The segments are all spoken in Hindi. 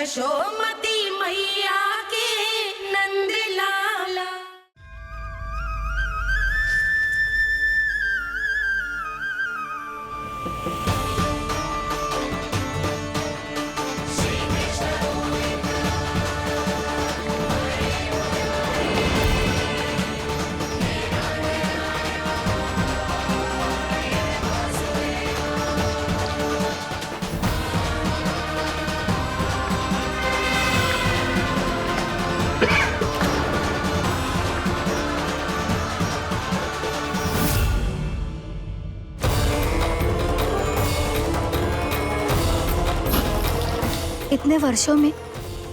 यशोमती मैया के नंद लाला। इतने वर्षों में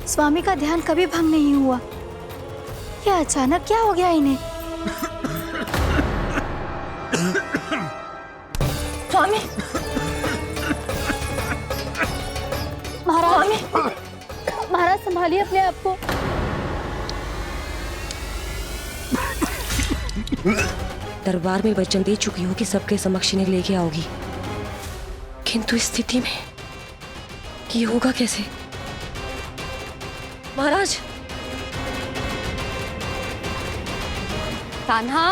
स्वामी का ध्यान कभी भंग नहीं हुआ। ये अचानक क्या हो गया इन्हें? स्वामी, महाराज, महाराज संभालिए अपने आप को। दरबार में वचन दे चुकी हूँ कि सबके समक्ष इन्हें लेके आओगी, किंतु इस स्थिति में ये होगा कैसे? महाराज, कान्हा,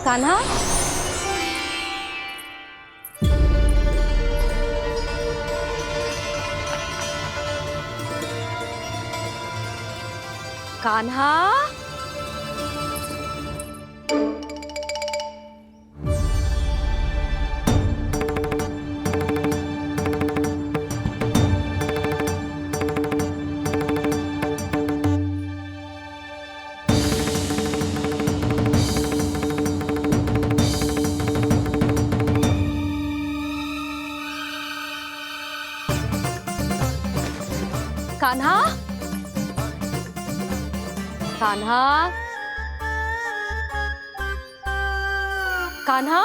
कान्हा, कान्हा, कान्हा, कान्हा, कान्हा,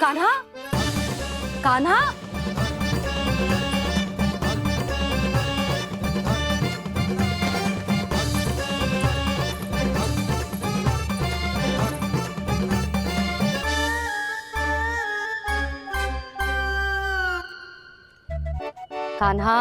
कान्हा, कान्हा, कान्हा,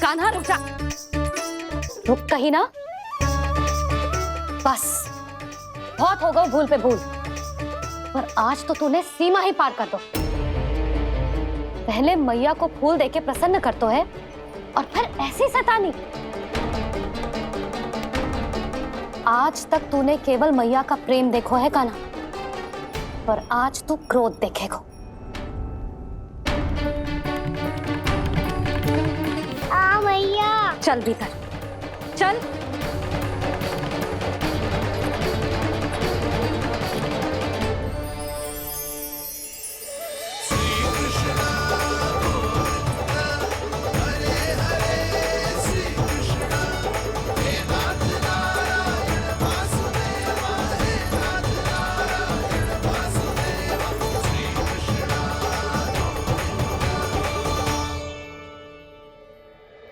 कान्हा रुक जा, रुक कहीं ना। बस बहुत हो गया भूल पे भूल, पर आज तो तूने सीमा ही पार कर दो। पहले मैया को फूल देके प्रसन्न कर तो है, और फिर ऐसी सतानी। आज तक तूने केवल मैया का प्रेम देखो है कान्हा, पर आज तू क्रोध देखेगा। मैया चल भीतर चल।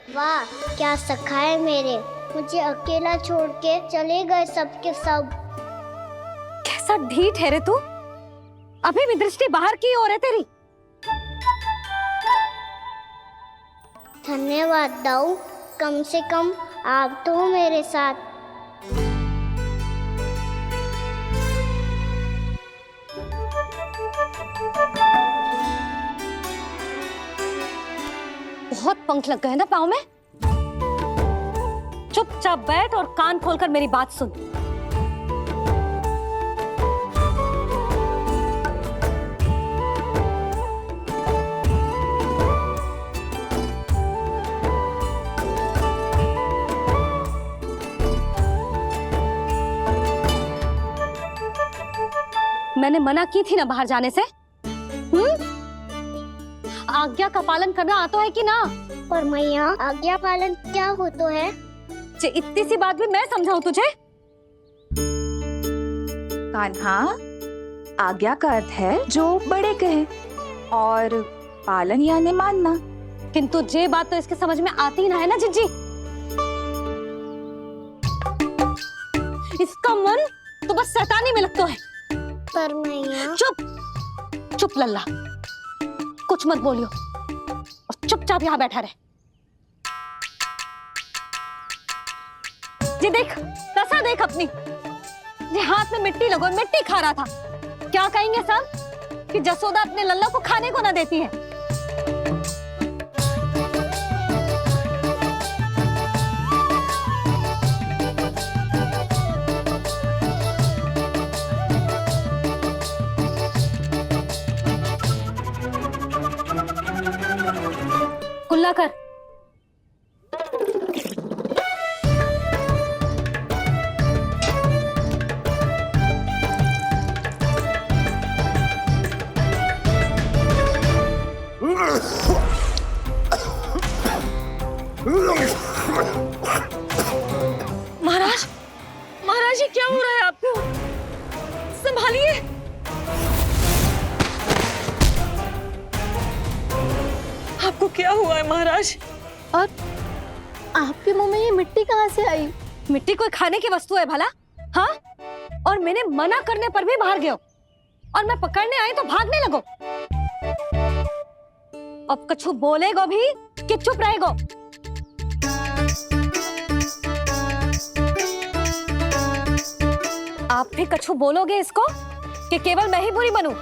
वाह, क्या सखा है मेरे, मुझे अकेला छोड़ के चले गए सबके सब। कैसा ढीठ है रे तू, अभी भी दृष्टि बाहर की ओर है तेरी। धन्यवाद दाऊ, कम से कम आप तो हो मेरे साथ। बहुत पंख लग गए ना पाँव में। चुपचाप बैठ और कान खोलकर मेरी बात सुन। मैंने मना की थी ना बाहर जाने से। आज्ञा का पालन करना आता है कि ना? पर मैया, आज्ञा पालन क्या हो तो है? इतनी सी बात भी मैं समझाऊं तुझे? कान्हा, आज्ञा का अर्थ है जो बड़े कहे, और पालन यानी मानना। किंतु ये बात तो इसके समझ में आती ना है ना जिज्जी। इसका मन तो बस शैतानी में लगता है। पर मैया। चुप चुप लल्ला, कुछ मत बोलियो और चुपचाप यहाँ बैठा रहे। जी देख, तसा देख अपनी, जी हाथ में मिट्टी लगो, मिट्टी खा रहा था। क्या कहेंगे सब कि जसोदा अपने लल्ला को खाने को ना देती है। कुल्ला कर। महाराज, महाराज ये क्या हो रहा है आपको? संभालिए। आपको क्या हुआ है महाराज? और आपके मुंह में ये मिट्टी कहाँ से आई? मिट्टी कोई खाने की वस्तु है भला? हाँ, और मैंने मना करने पर भी बाहर गए हो, और मैं पकड़ने आई तो भागने लगो। अब कछु बोलेगो भी कि चुप रहेगो? आप भी कछु बोलोगे इसको कि केवल मैं ही बुरी बनूं?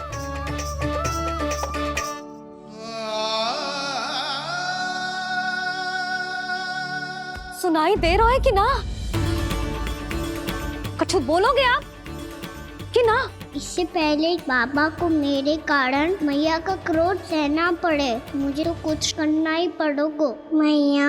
सुनाई दे रहा है कि ना? कछु बोलोगे आप कि ना? इससे पहले बाबा को मेरे कारण मैया का क्रोध सहना पड़े, मुझे तो कुछ करना ही पड़ेगा। मैया।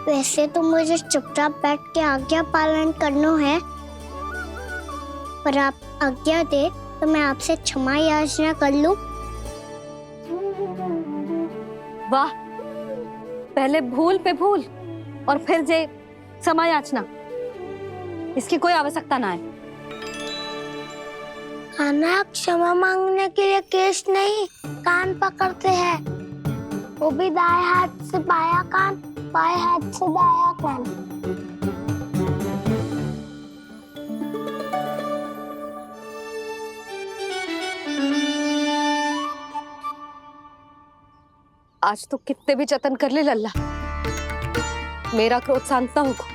वैसे तो मुझे चुपचाप बैठ के आज्ञा पालन करना है, पर आप आज्ञा दे तो मैं आपसे क्षमा याचना कर लूं। वाह, पहले भूल पे भूल और फिर जे क्षमा याचना, इसकी कोई आवश्यकता ना है। खाना क्षमा मांगने के लिए केस नहीं, कान पकड़ते हैं, वो भी दाएं हाथ से बायां कान, बाएं हाथ से दायां कान। आज तो कितने भी जतन कर ले लल्ला, मेरा क्रोध शांत ना होगा।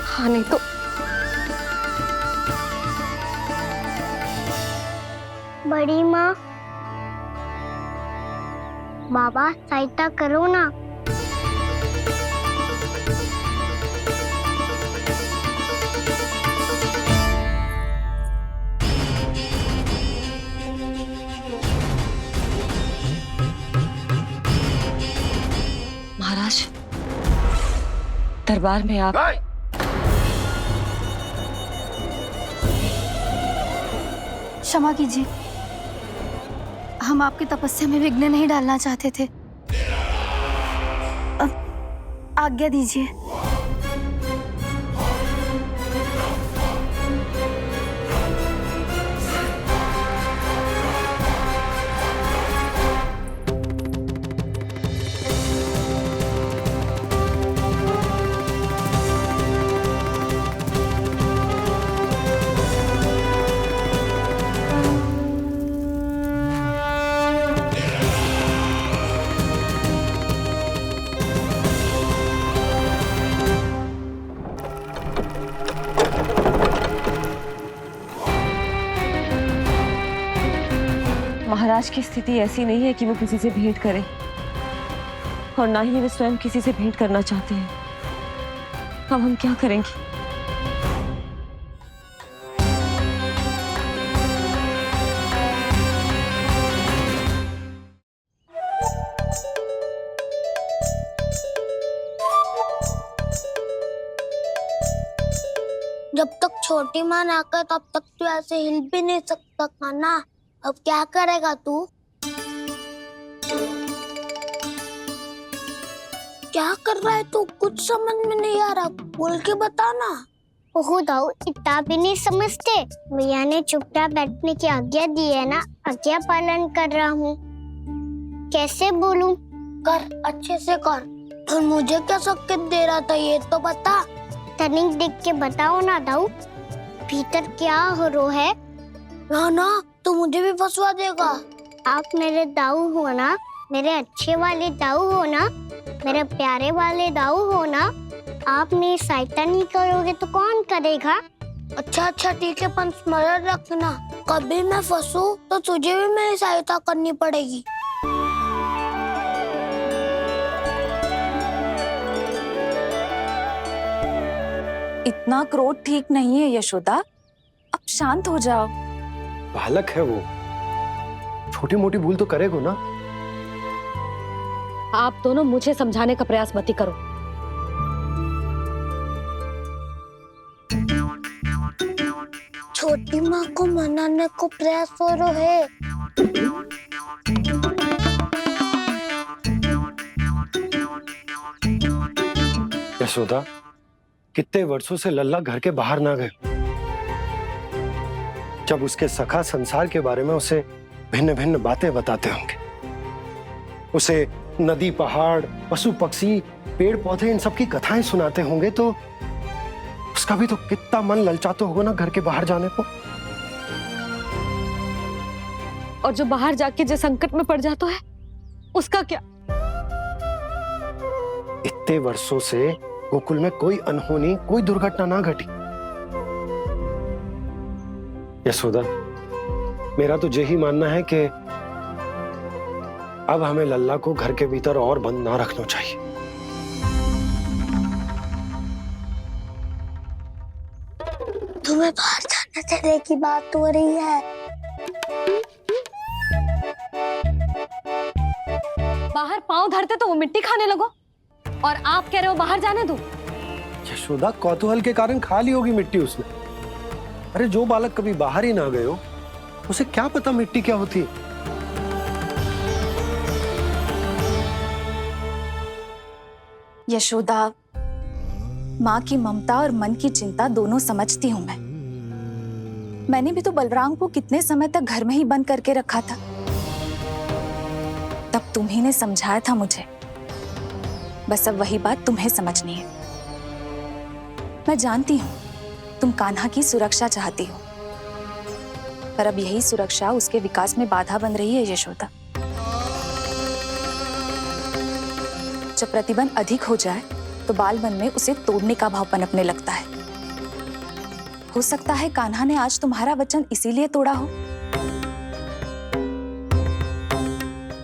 हाँ नहीं तो बड़ी माँ, बाबा सहायता करो ना। महाराज, दरबार में आप क्षमा कीजिए, हम आपकी तपस्या में विघ्न नहीं डालना चाहते थे। अब आज्ञा दीजिए। महाराज की स्थिति ऐसी नहीं है कि वो किसी से भेंट करें, और ना ही वे स्वयं किसी से भेंट करना चाहते हैं। अब हम क्या करेंगे? जब तक छोटी माँ ना कर तब तक तू ऐसे हिल भी नहीं सकता था ना। अब क्या करेगा तू? क्या कर रहा है तू? कुछ समझ में नहीं आ रहा, बोल के बताना। ओहो दाऊ, इतना भी नहीं समझते। भैया ने चुपचाप बैठने की आज्ञा दी है ना, आज्ञा पालन कर रहा हूँ। कैसे बोलूं? कर, अच्छे से कर। और मुझे क्या संकेत दे रहा था ये तो बता। तनिक देख के बताओ ना दाऊ, भीतर क्या हो रहा है? ना ना, तू मुझे भी फंसवा देगा। आप मेरे दाऊ हो ना, मेरे अच्छे वाले दाऊ हो ना, मेरे प्यारे वाले दाऊ हो ना। आप मेरी सहायता नहीं करोगे तो कौन करेगा? अच्छा अच्छा ठीक है, पर स्मरण रखना, कभी मैं फंसू तो तुझे भी मेरी सहायता करनी पड़ेगी। इतना क्रोध ठीक नहीं है यशोदा, अब शांत हो जाओ। बालक है वो, छोटी मोटी भूल तो करेगा ना। आप दोनों मुझे समझाने का प्रयास मत ही करो। छोटी माँ को मनाने को प्रयास हो रहा है। यशोदा, कितने वर्षों से लल्ला घर के बाहर ना गए। जब उसके सखा संसार के बारे में उसे भिन्न भिन्न बातें बताते होंगे, उसे नदी पहाड़ पशु पक्षी पेड़ पौधे इन सब की कथाएं सुनाते होंगे, तो उसका भी तो कितना मन ललचाता होगा ना घर के बाहर जाने को। और जो बाहर जाके जो संकट में पड़ जाता है उसका क्या? इतने वर्षों से गोकुल में कोई अनहोनी कोई दुर्घटना ना घटी। यशोदा, मेरा तो यही मानना है कि अब हमें लल्ला को घर के भीतर और बंद ना रखना चाहिए। तुम्हें बाहर जाने देने की बात हो रही है। बाहर पांव धरते तो वो मिट्टी खाने लगो, और आप कह रहे हो बाहर जाने दो। यशोदा, कौतूहल के कारण खा ली होगी मिट्टी उसने। अरे जो बालक कभी बाहर ही ना गए हो, उसे क्या पता मिट्टी क्या होती है। यशोदा, माँ की ममता और मन की चिंता दोनों समझती हूँ मैं। मैंने भी तो बलराम को कितने समय तक घर में ही बंद करके रखा था। तब तुम्ही ने समझाया था मुझे, बस अब वही बात तुम्हें समझनी है। मैं जानती हूँ तुम कान्हा की सुरक्षा चाहती हो, पर अब यही सुरक्षा उसके विकास में बाधा बन रही है यशोदा। जब प्रतिबंध अधिक हो जाए तो बाल मन में उसे तोड़ने का भाव पनपने लगता है। हो सकता है कान्हा ने आज तुम्हारा वचन इसीलिए तोड़ा हो।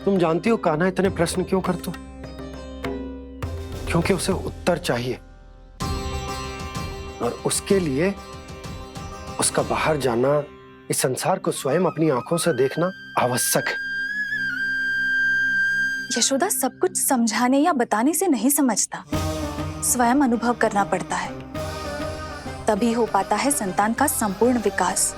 तुम जानती हो कान्हा इतने प्रश्न क्यों करता? क्योंकि उसे उत्तर चाहिए, और उसके लिए उसका बाहर जाना, इस संसार को स्वयं अपनी आंखों से देखना आवश्यक है। यशोदा, सब कुछ समझाने या बताने से नहीं समझता, स्वयं अनुभव करना पड़ता है, तभी हो पाता है संतान का संपूर्ण विकास।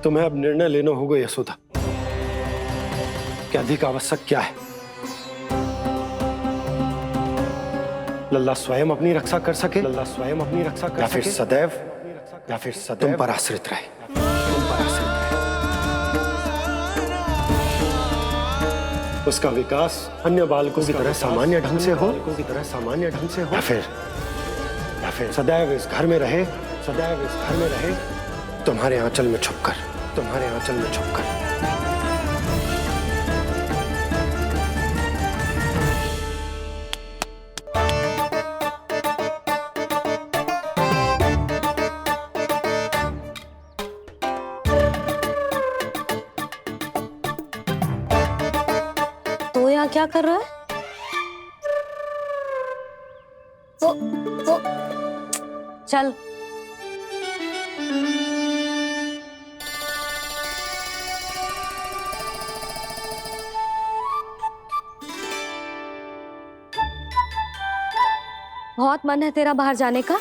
तुम्हें अब निर्णय लेना होगा यशोदा कि अधिक आवश्यक क्या है। लल्ला स्वयं अपनी रक्षा कर सके, लल्ला स्वयं अपनी रक्षा कर सके, या फिर सदैव तुम पर आश्रित रहे। उसका विकास अन्य बालकों की तरह सामान्य ढंग से हो, या फिर सदैव इस घर में रहे, तुम्हारे आंचल में छुपकर। तो यहाँ क्या कर रहा है? वो चल। बहुत बहुत मन है तेरा बाहर जाने का?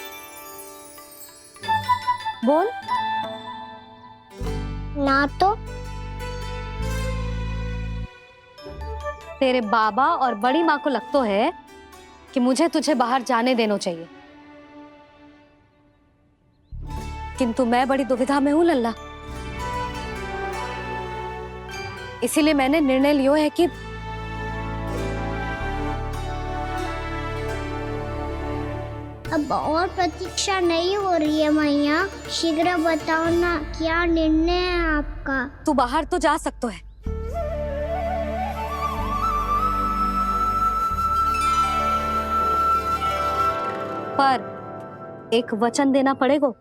बोल। ना तो तेरे बाबा और बड़ी माँ को लगता है कि मुझे तुझे बाहर जाने देना चाहिए, किंतु मैं बड़ी दुविधा में हूं लल्ला। इसीलिए मैंने निर्णय लियो है कि अब और प्रतीक्षा नहीं हो रही है मैया, शीघ्र बताओ ना क्या निर्णय है आपका। तू बाहर तो जा सकता है, पर एक वचन देना पड़ेगा।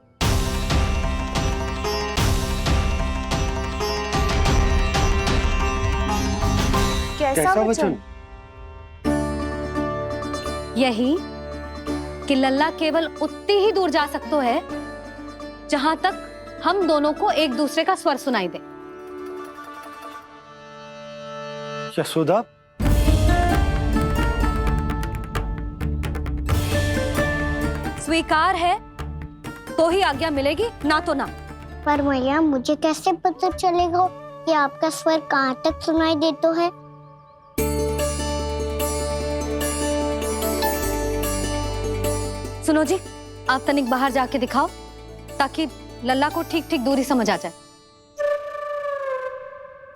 कैसा वचन? यही कि लल्ला केवल उतनी ही दूर जा सकता है जहां तक हम दोनों को एक दूसरे का स्वर सुनाई दे। यशोदा, स्वीकार है तो ही आज्ञा मिलेगी, ना तो ना। पर मैया मुझे कैसे पता चलेगा कि आपका स्वर कहाँ तक सुनाई देता है? सुनो जी, आप तनिक बाहर जाके दिखाओ ताकि लल्ला को ठीक ठीक दूरी समझ आ जाए।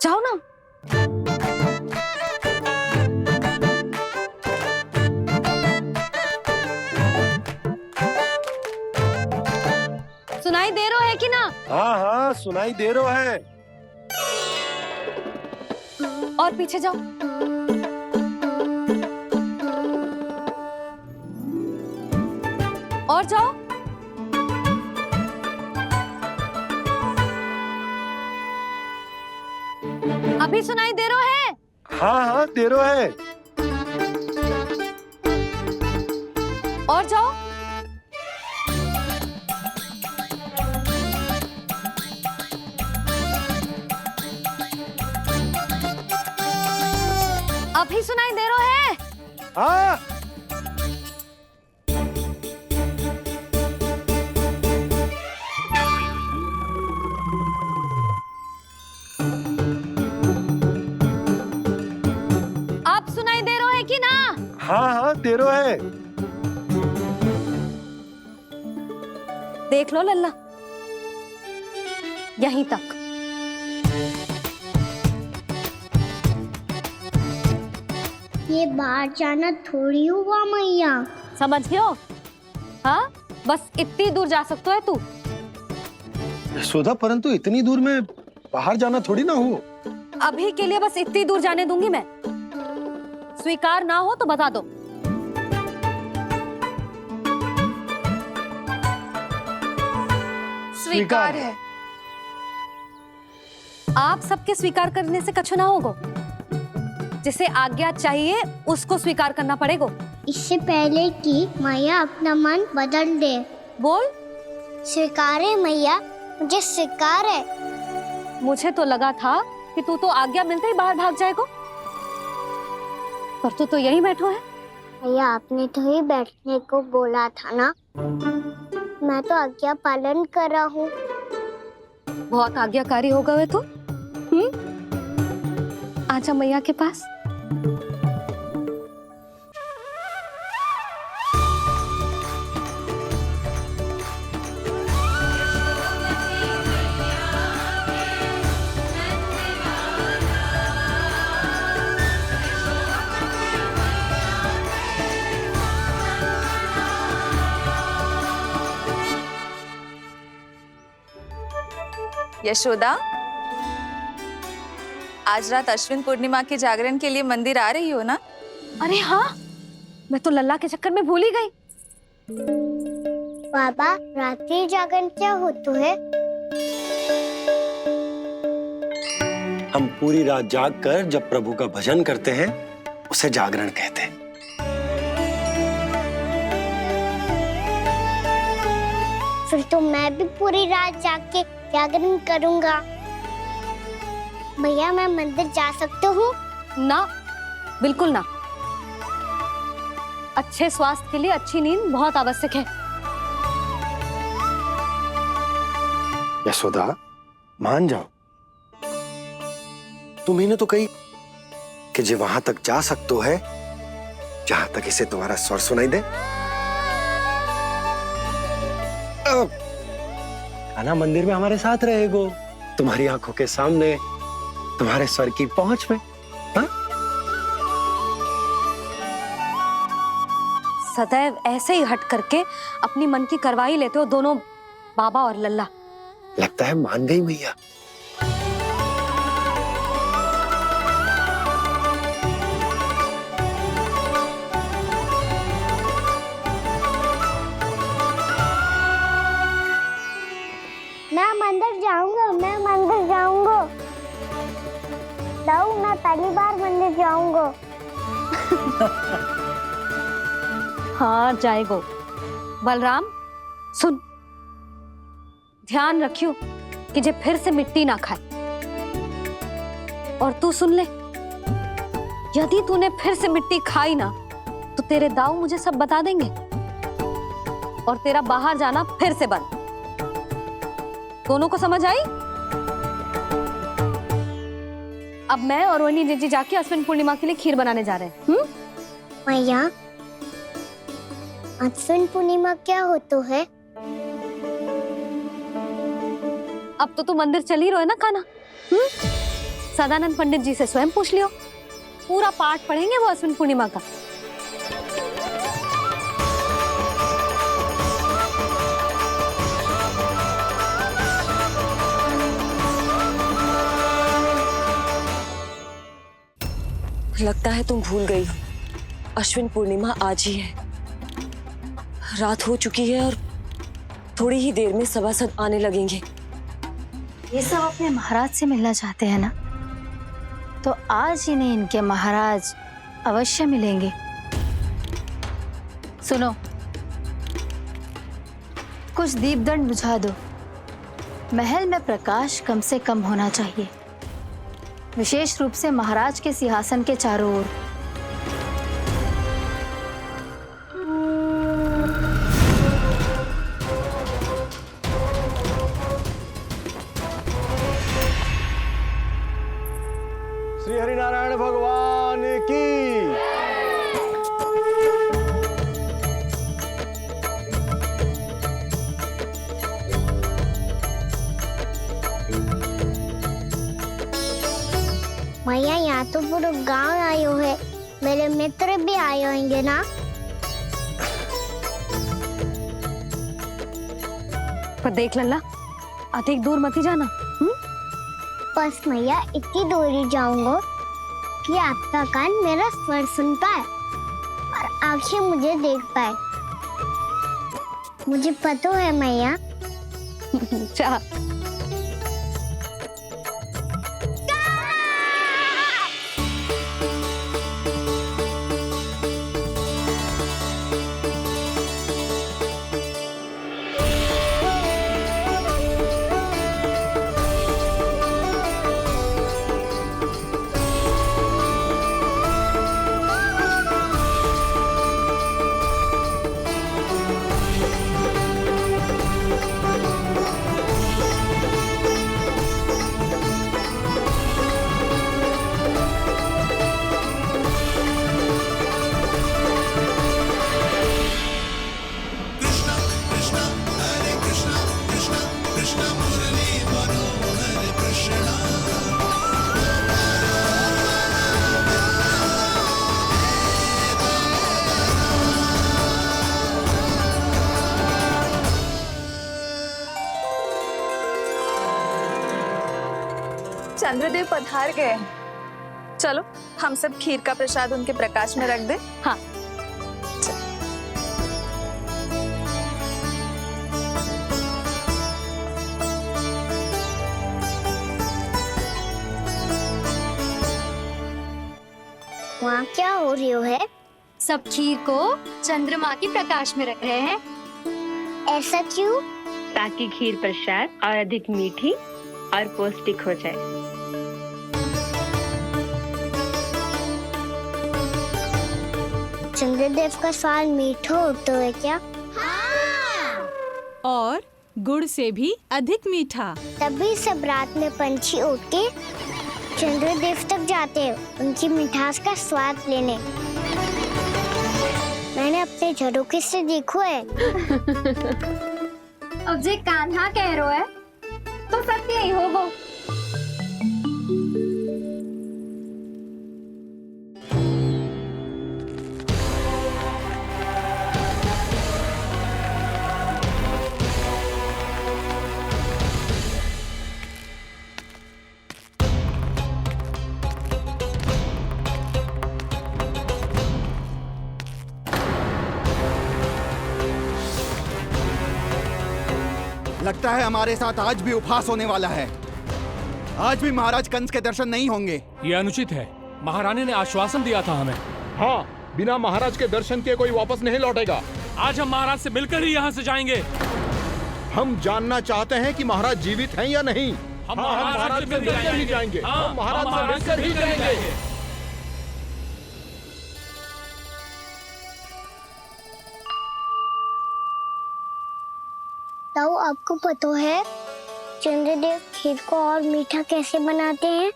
जाओ ना। सुनाई दे रहा है कि ना? हाँ हाँ सुनाई दे रहा है। और पीछे जाओ। और जाओ। अभी सुनाई दे रहा है? हाँ हाँ दे रहा है। और जाओ। अभी सुनाई दे रहा है? हाँ। आप सुनाई दे रहा है कि ना? हाँ हाँ दे रहा है। देख लो लल्ला, यहीं तक। ये बाहर जाना थोड़ी हुआ मैया। समझ गयो? हाँ, बस इतनी दूर जा सकता है तू। यशोदा, परंतु इतनी दूर में बाहर जाना थोड़ी ना हो। अभी के लिए बस इतनी दूर जाने दूंगी मैं। स्वीकार ना हो तो बता दो। स्वीकार है। आप सबके स्वीकार करने से कछु ना होगा। जिसे आज्ञा चाहिए उसको स्वीकार करना पड़ेगा। इससे पहले कि मैया अपना मन बदल दे। बोल। स्वीकार है मैया, मुझे स्वीकार है। मुझे तो लगा था कि तू तो आज्ञा मिलते ही बाहर भाग जाएगा, पर तू तो यहीं बैठो है। भैया आपने तो ही बैठने को बोला था ना, मैं तो आज्ञा पालन कर रहा हूँ। बहुत आज्ञाकारी होगा वे तो। आजा मैया के पास। यशोदा, आज रात अश्विन पूर्णिमा के जागरण के लिए मंदिर आ रही हो ना? अरे हाँ, मैं तो लल्ला के चक्कर में भूल ही गई। बाबा, रात्रि जागरण क्या होता है? हम पूरी रात जाग कर जब प्रभु का भजन करते हैं उसे जागरण कहते हैं। फिर तो मैं भी पूरी रात जाग के जागरण करूंगा। भैया मैं मंदिर जा सकती हूँ? ना, बिल्कुल ना। अच्छे स्वास्थ्य के लिए अच्छी नींद बहुत आवश्यक है। यशोदा, मान जाओ, तुम्हें तो कही कि जे वहां तक जा सकते है जहां तक इसे तुम्हारा स्वर सुनाई दे। कान्हा मंदिर में हमारे साथ रहेगो, तुम्हारी आंखों के सामने, तुम्हारे स्वर की पहुंच में। हाँ? सदैव ऐसे ही हट करके अपनी मन की करवाई लेते हो दोनों बाबा और लल्ला। लगता है मान गई मैया। मैं मंदिर जाऊंगा, मैं मंदिर जाऊंगा। दाऊ, मैं पहली बार मंदिर जाऊंगा। हाँ जाएगो। बलराम सुन, ध्यान रखियो कि जे फिर से मिट्टी ना खाए। और तू सुन ले, यदि तूने फिर से मिट्टी खाई ना तो तेरे दाऊ मुझे सब बता देंगे और तेरा बाहर जाना फिर से बंद। दोनों को समझ आई? अब मैं और रोहिणी जीजी जाके अश्विन पूर्णिमा के लिए खीर बनाने जा रहे हैं। मैया, अश्विन पूर्णिमा क्या होता है? अब तो तू मंदिर चल ही रहो है ना कान्हा। सदानंद पंडित जी से स्वयं पूछ लियो, पूरा पाठ पढ़ेंगे वो अश्विन पूर्णिमा का। लगता है तुम भूल गई हो, अश्विन पूर्णिमा आज ही है। रात हो चुकी है और थोड़ी ही देर में सभासद आने लगेंगे। ये सब अपने महाराज से मिलना चाहते हैं ना, तो आज इन्हें इनके महाराज अवश्य मिलेंगे। सुनो, कुछ दीपदंड बुझा दो। महल में प्रकाश कम से कम होना चाहिए, विशेष रूप से महाराज के सिंहासन के चारों ओर। श्री हरिनारायण भगवान की। मैया, यहाँ तो पूरा गांव आयो है, मेरे मित्र भी आए होंगे ना? पर देख लल्ला, अधिक दूर मत ही जाना। बस मैया, इतनी दूर ही जाऊंगा कि आपका कान मेरा स्वर सुन पाए और आंखें मुझे देख पाए। मुझे पता है मैया। चाह चंद्रदेव पधार गए। चलो हम सब खीर का प्रसाद उनके प्रकाश में रख दे। हाँ। वहाँ क्या हो रही है? सब खीर को चंद्रमा की प्रकाश में रख रहे हैं। ऐसा क्यों? ताकि खीर प्रसाद और अधिक मीठी और पौष्टिक हो जाए। चंद्रदेव का स्वाद मीठा होता है क्या? और गुड़ से भी अधिक मीठा। तभी सब रात में पंछी उड़ के चंद्रदेव तक जाते हैं उनकी मिठास का स्वाद लेने। मैंने अपने झरोखे से देखो है। अब जे कान्हा कह रहा है तो सत्य ही होगा। लगता है हमारे साथ आज भी उपहास होने वाला है। आज भी महाराज कंस के दर्शन नहीं होंगे। ये अनुचित है। महारानी ने आश्वासन दिया था हमें। हाँ, बिना महाराज के दर्शन के कोई वापस नहीं लौटेगा। आज हम महाराज से मिलकर ही यहाँ से जाएंगे। हम जानना चाहते हैं कि महाराज जीवित हैं या नहीं। हम महाराज से मिलकर ही जाएंगे। हम महाराज से मिलकर ही जाएंगे। ताऊ, आपको पता है चंद्रदेव खीर को और मीठा कैसे बनाते हैं?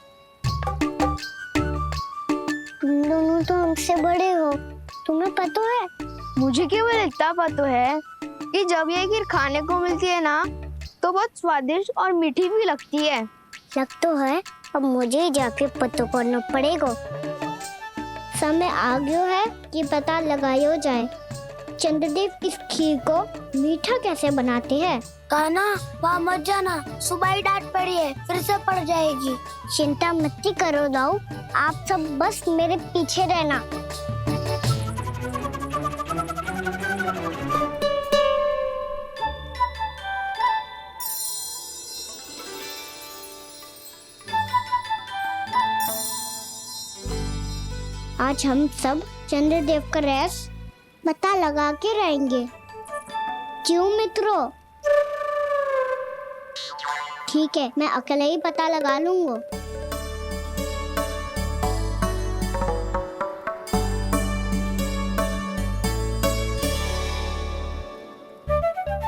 तुम दोनों तो हमसे बड़े हो, तुम्हें पता है? मुझे केवल इतना पता है कि जब ये खीर खाने को मिलती है ना तो बहुत स्वादिष्ट और मीठी भी लगती है। लग तो है, अब मुझे ही जाके पता करना पड़ेगा। समय आ गया है कि पता लगाया जाए चंद्रदेव इस खीर को मीठा कैसे बनाते हैं। कान्हा, वहाँ मत जाना, सुबह ही डांट पड़ी है, फिर से पड़ जाएगी। चिंता मत करो दाऊ, आप सब बस मेरे पीछे रहना। आज हम सब चंद्रदेव का रहस्य पता लगा के रहेंगे। क्यों मित्रों? ठीक है, मैं अकेले ही पता लगा लूंगा।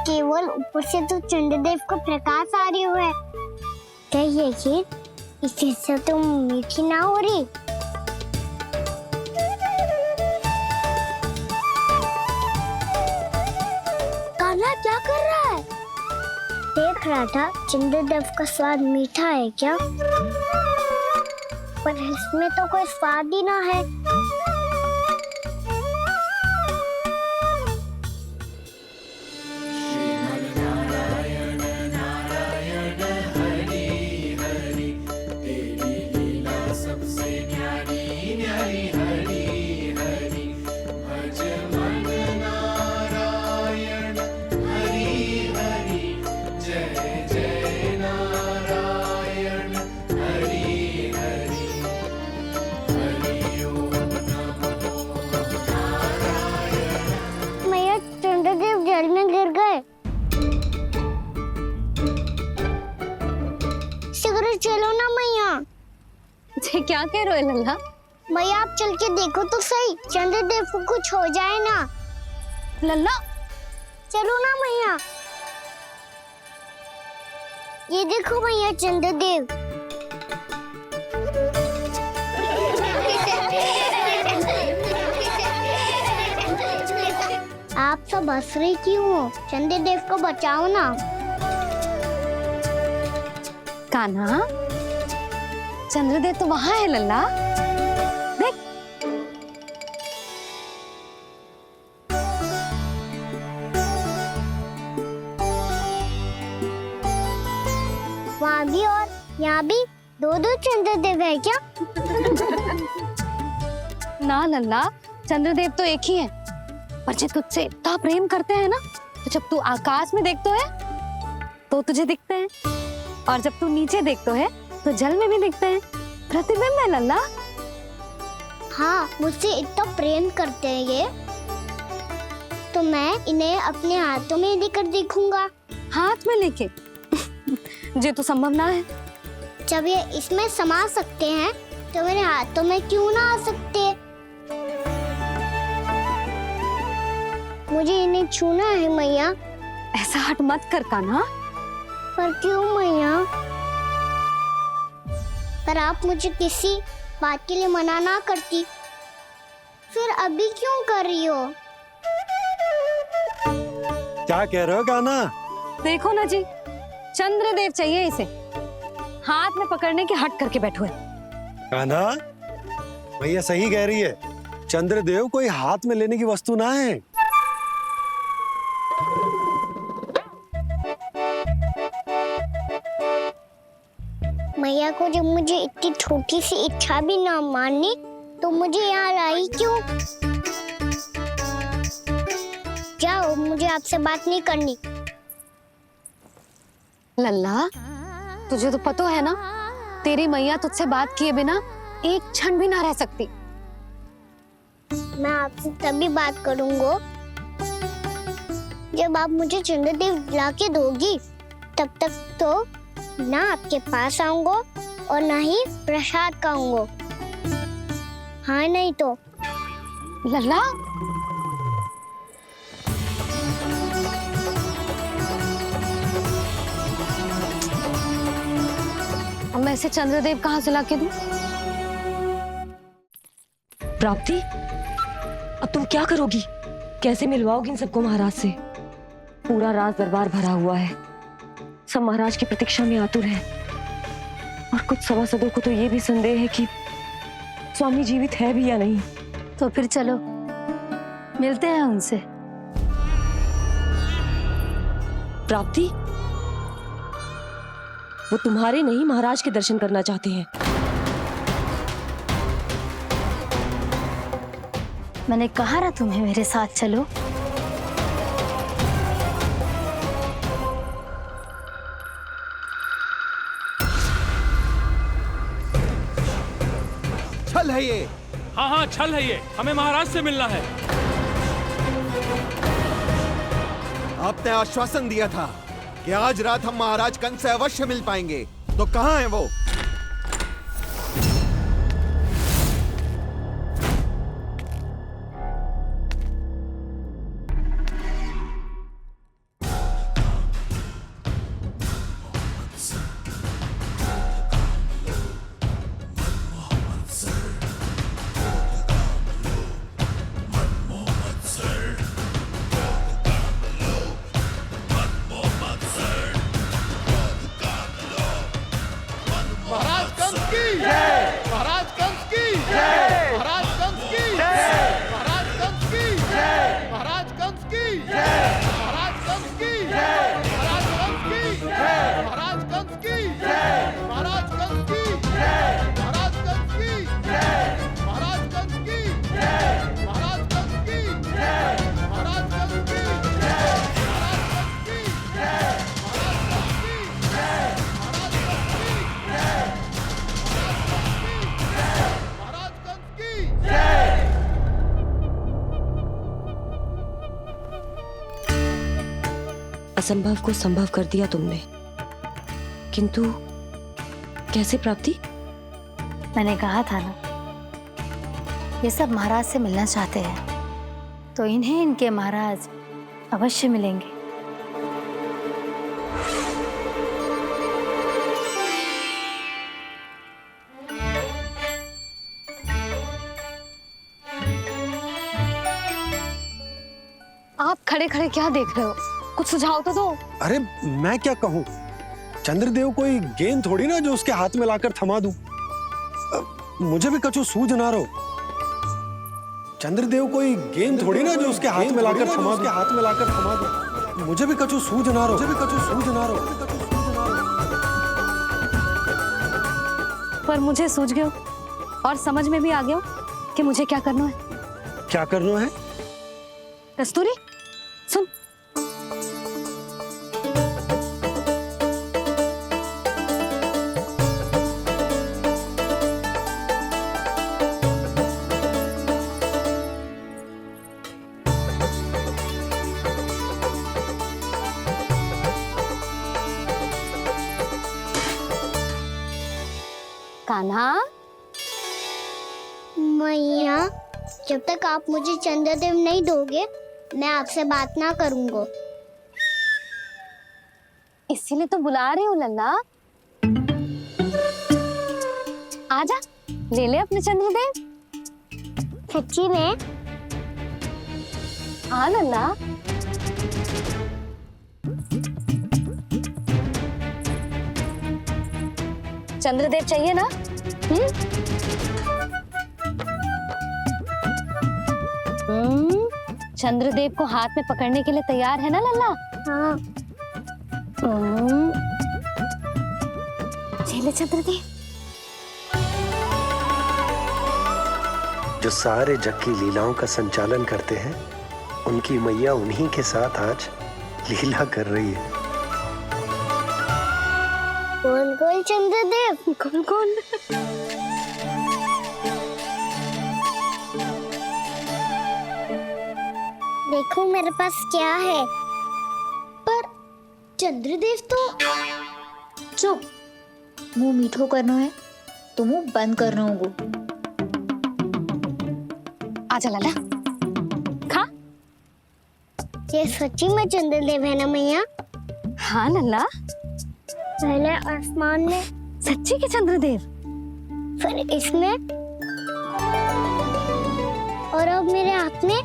केवल ऊपर से तो चंद्रदेव को प्रकाश आ रही है। क्या ये खीर इससे तो मीठी ना हो रही? क्या कर रहा है? देख रहा था चंद्रदेव का स्वाद मीठा है क्या, पर इसमें तो कोई स्वाद ही ना है। जल में गिर गए। शीघ्र चलो ना मैया। क्या कह रहे हो लल्ला? मैया आप चल के देखो तो सही, चंद्रदेव को कुछ हो जाए ना। लल्ला चलो ना मैया। ये देखो मैया चंद्रदेव। आप सब हंस रही क्यों हो? चंद्रदेव को बचाओ ना। कान्हा, चंद्रदेव तो वहां है लल्ला, देख। वहाँ भी और यहाँ भी दो चंद्रदेव है क्या? ना लल्ला, चंद्रदेव तो एक ही है। पर जब तुझसे इतना प्रेम करते हैं ना, तो जब तू आकाश में देखतो है तो तुझे दिखते हैं, और जब तू नीचे देखतो है तो जल में भी दिखते हैं। प्रतिबिंब है लल्ला। हाँ, मुझसे इतना प्रेम करते हैं ये, तो मैं इन्हें अपने हाथों में लेकर देखूंगा। हाथ में लेके? ये तो संभव ना है। जब ये इसमें समा सकते हैं तो मेरे हाथों में क्यों ना आ सकते? मुझे इन्हें छूना है मैया। ऐसा हट मत कर कान्हा। पर क्यों मैया? पर आप मुझे किसी बात के लिए मना ना करती, फिर अभी क्यों कर रही हो? क्या कह रहे हो कान्हा? देखो ना जी, चंद्रदेव चाहिए इसे, हाथ में पकड़ने के हट करके बैठो है। कान्हा, भैया सही कह रही है, चंद्रदेव कोई हाथ में लेने की वस्तु ना है। मैया को जब मुझे इतनी छोटी सी इच्छा भी ना माननी, तो मुझे यहाँ लाई क्यों? जाओ, मुझे आपसे बात नहीं करनी। लल्ला, तुझे तो पता है ना, तेरी मैया तुझसे बात किए बिना एक क्षण भी ना रह सकती। मैं आपसे तभी बात करूंगा जब आप मुझे चंद्रदेव ला के दोगी। तब तक तो ना आपके पास आऊंगा और ना ही प्रसाद खाऊंगा। हाँ नहीं तो। लल्ला, अब मैं इसे चंद्रदेव कहाँ से लाके दूं? प्राप्ति, अब तुम क्या करोगी? कैसे मिलवाओगी इन सबको महाराज से? पूरा राज दरबार भरा हुआ है, सब महाराज की प्रतीक्षा में आतुर हैं। और कुछ सभासदों को तो ये भी संदेह है कि स्वामी जीवित है भी या नहीं। तो फिर चलो मिलते हैं उनसे। प्राप्ति, वो तुम्हारे नहीं महाराज के दर्शन करना चाहते हैं। मैंने कहा ना तुम्हें मेरे साथ चलो। छल है ये। हाँ हाँ छल है ये, हमें महाराज से मिलना है। आपने आश्वासन दिया था कि आज रात हम महाराज कंस से अवश्य मिल पाएंगे, तो कहाँ है वो? असंभव को संभव कर दिया तुमने, किंतु कैसे प्राप्ति? मैंने कहा था ना, ये सब महाराज से मिलना चाहते हैं, तो इन्हें इनके महाराज अवश्य मिलेंगे। आप खड़े खड़े क्या देख रहे हो? कुछ सुझाव तो दो। अरे मैं क्या कहूँ, चंद्रदेव कोई गेंद थोड़ी ना जो उसके हाथ में लाकर थमा दूं। मुझे भी कछु सूझ ना रहो। चंद्रदेव कोई गेंद थोड़ी ना जो उसके हाथ में लाकर थमा दूं। मुझे भी कछु सूझ ना रहो। पर मुझे सूझ गयो और समझ में भी आ गया कि मुझे क्या करना है। क्या करना है? कस्तूरी सुन, कान्हा। मैया, जब तक आप मुझे चंद्रदेव नहीं दोगे, मैं आपसे बात ना करूंगा। इसीलिए तो बुला रही हूँ लल्ला। आजा, ले ले अपने चंद्रदेव। सच्ची में? हाँ लल्ला। चंद्रदेव चाहिए ना? चंद्रदेव को हाथ में पकड़ने के लिए तैयार है ना लल्ला? हाँ। ले चंद्रदेव। जो सारे जग की लीलाओं का संचालन करते हैं, उनकी मैया उन्हीं के साथ आज लीला कर रही है। गोल गोल चंद्रदेव, गोल गोल। देखो मेरे पास क्या है। पर चंद्रदेव तो चुप, मुंह मीठो करना है तो मुंह बंद करना होगा। आजा लल्ला, खा। ये सच्ची में चंद्रदेव है ना मैया? हाँ लल्ला, पहले आसमान में, सच्ची के चंद्रदेव, फिर इसमें, और अब मेरे हाथ में।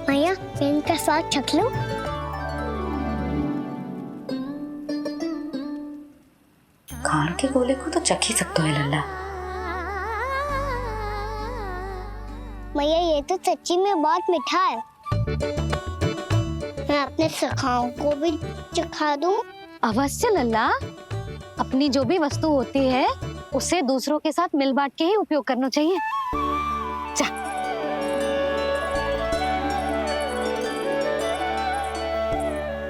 मैया, इनका साथ चख लो। खान के गोले को तो चख ही सकते है लल्ला। मैया, ये तो सच्ची में बहुत मीठा है। मैं अपने सखाओं को भी चखा दूं? अवश्य लल्ला। अपनी जो भी वस्तु होती है उसे दूसरों के साथ मिल बांट के ही उपयोग करना चाहिए। जा।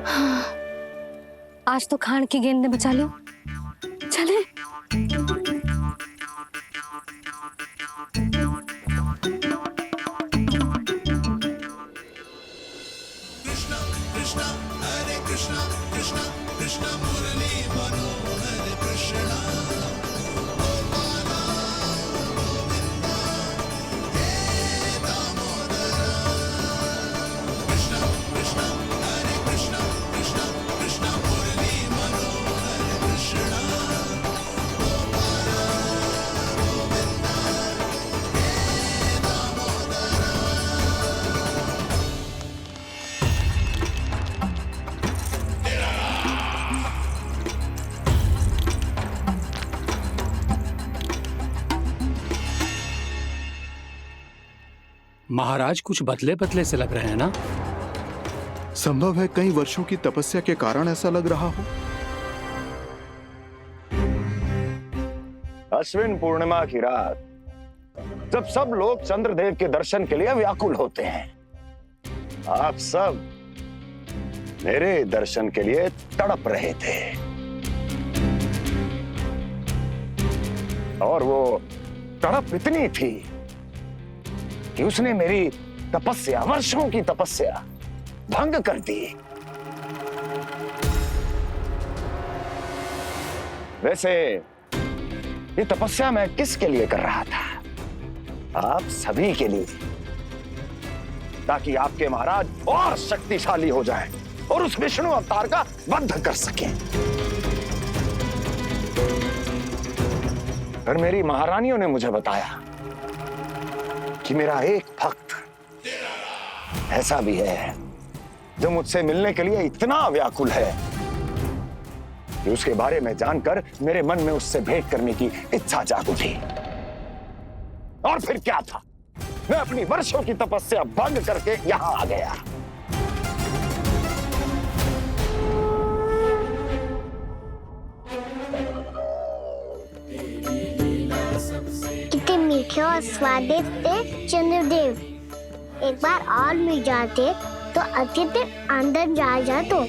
हाँ, आज तो खान की गेंद ने बचा लो। चले। महाराज कुछ बदले बदले से लग रहे हैं ना? संभव है कई वर्षों की तपस्या के कारण ऐसा लग रहा हो। अश्विन पूर्णिमा की रात, जब सब लोग चंद्रदेव के दर्शन के लिए व्याकुल होते हैं, आप सब मेरे दर्शन के लिए तड़प रहे थे। और वो तड़प इतनी थी कि उसने मेरी तपस्या, वर्षों की तपस्या भंग कर दी। वैसे ये तपस्या मैं किसके लिए कर रहा था? आप सभी के लिए, ताकि आपके महाराज और शक्तिशाली हो जाएं और उस विष्णु अवतार का वध कर सकें। फिर मेरी महारानियों ने मुझे बताया कि मेरा एक भक्त ऐसा भी है जो मुझसे मिलने के लिए इतना व्याकुल है कि उसके बारे में जानकर मेरे मन में उससे भेंट करने की इच्छा जाग उठी। और फिर क्या था, मैं अपनी वर्षों की तपस्या भंग करके यहां आ गया। कितने मीठे और स्वादिष्ट थे चंद्रदेव। एक बार और मिल जाते तो अच्छे दिन अंदर जा तो।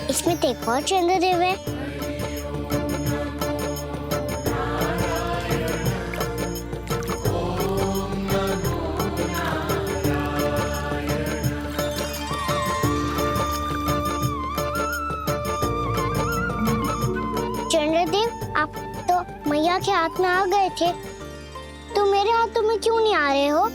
इसमें तो एक और चंद्रदेव है। चंद्रदेव, आप तो मैया के हाथ में आ गए थे, तो मेरे हाथों में क्यों नहीं आ रहे हो?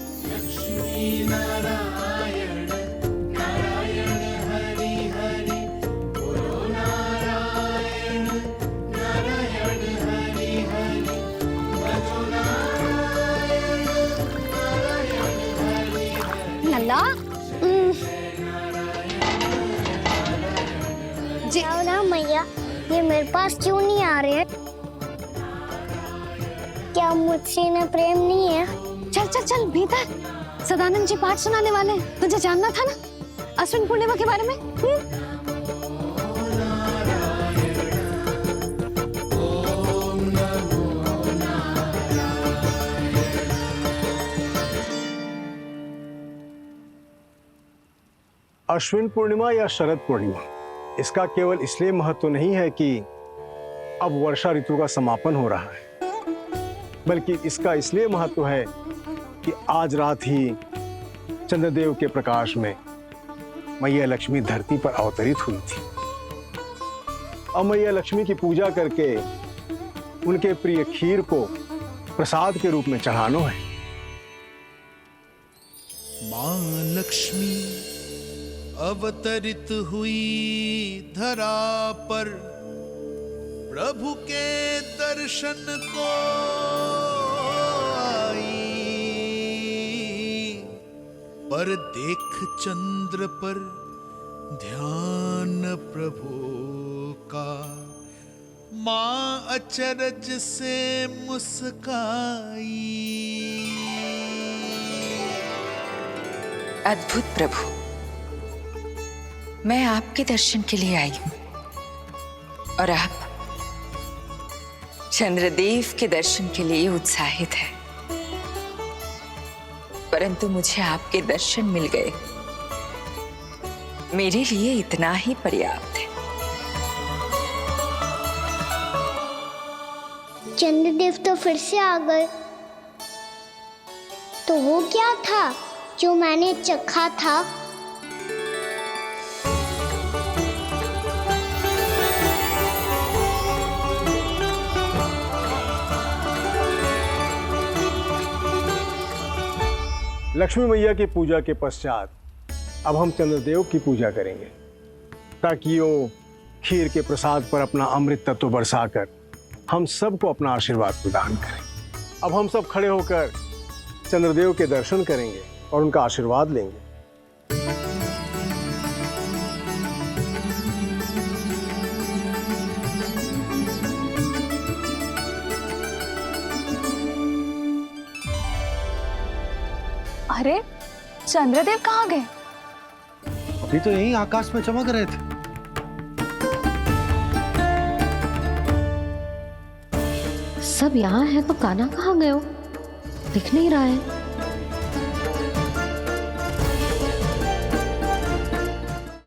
नल्ला जी ना मैया, ये मेरे पास क्यों नहीं आ रहे हैं? क्या मुझसे इन्हें प्रेम नहीं है? चल चल चल भीतर, सदानंद जी पाठ सुनाने वाले हैं। तुझे जानना था ना अश्विन पूर्णिमा के बारे में? अश्विन पूर्णिमा या शरद पूर्णिमा, इसका केवल इसलिए महत्व नहीं है कि अब वर्षा ऋतु का समापन हो रहा है, बल्कि इसका इसलिए महत्व है कि आज रात ही चंद्रदेव के प्रकाश में मैया लक्ष्मी धरती पर अवतरित हुई थी। अब मैया लक्ष्मी की पूजा करके उनके प्रिय खीर को प्रसाद के रूप में चढ़ाना है। मां लक्ष्मी अवतरित हुई धरा पर, प्रभु के दर्शन को आई, पर देख चंद्र पर ध्यान प्रभु का, मां अचरज से मुस्काई। अद्भुत प्रभु, मैं आपके दर्शन के लिए आई हूं और आप चंद्रदेव के दर्शन के लिए उत्साहित है, परंतु मुझे आपके दर्शन मिल गए, मेरे लिए इतना ही पर्याप्त है। चंद्रदेव तो फिर से आ गए, तो वो क्या था जो मैंने चखा था? लक्ष्मी मैया की पूजा के पश्चात अब हम चंद्रदेव की पूजा करेंगे, ताकि वो खीर के प्रसाद पर अपना अमृत तत्व बरसाकर हम सबको अपना आशीर्वाद प्रदान करें। अब हम सब खड़े होकर चंद्रदेव के दर्शन करेंगे और उनका आशीर्वाद लेंगे। अरे चंद्रदेव कहाँ गए? अभी तो यही आकाश में चमक रहे थे। सब यहाँ है तो कान्हा कहाँ गए हो? दिख नहीं रहा है।